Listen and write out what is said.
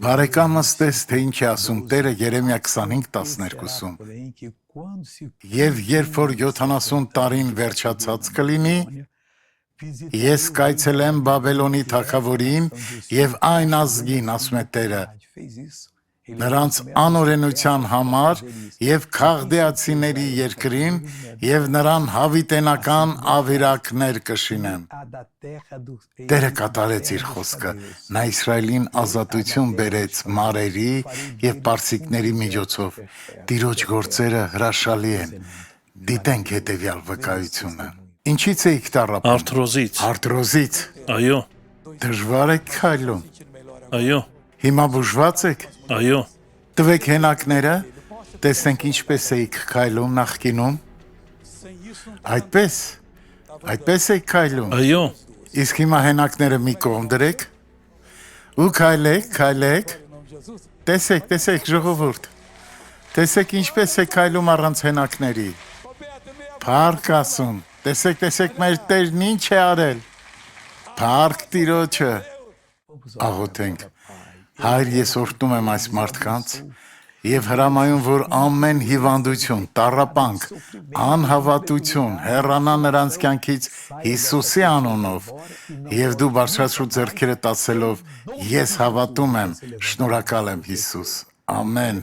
Բարեկամս տես, թե ինչ է ասում Տերը Երեմիա 25:12-ում. Եվ երբ որ 70 տարին վերջացած կլինի, ես կայցելեմ Բաբելոնի թագավորին եւ այն ազգին, ասում է Տերը, նրանց անօրենության համար եւ քաղդեացիների երկրին եւ նրան հավիտենական ավիրակներ կշինեմ։ Տերը կատարեց իր խոսքը, նա Իսրայելին ազատություն բերեց մարերի եւ պարսիկների միջոցով։ Տիրոջ գործերը հրաշալի են։ Դիտենք հետեւյալ վկայությունը։ Ինչից էիք տառապում։ Արթրոզից։ Այո։ Դժվար եք քայլում։ Այո։ Հիմա բուժված եք։ Այո։ Տվեք հենակները, տեսնենք ինչպես էիք քայլում նախկինում։ Այդպես եք քայլում։ Այո։ Իսկ հիմա հենակները մի կողմ դրեք ու քայլեք։ Տեսեք ժողովուրդ։ Տեսեք ինչպես է քայլում առանց հենակների։ Փառք ասում։ Տեսեք մեր Տերն ինչ է արել։ Փառք Տիրոջը։ Աղոթենք։ Հայր, ես օրհնում եմ այս մարդկանց եւ հրամայում, որ ամեն հիվանդություն, տառապանք, անհավատություն հեռանա նրանց կյանքից Հիսուսի անունով եւ դու բարձրացրու ձեռքերդ ասելով. ես հավատում եմ, շնորհակալ եմ Հիսուս։ Ամեն։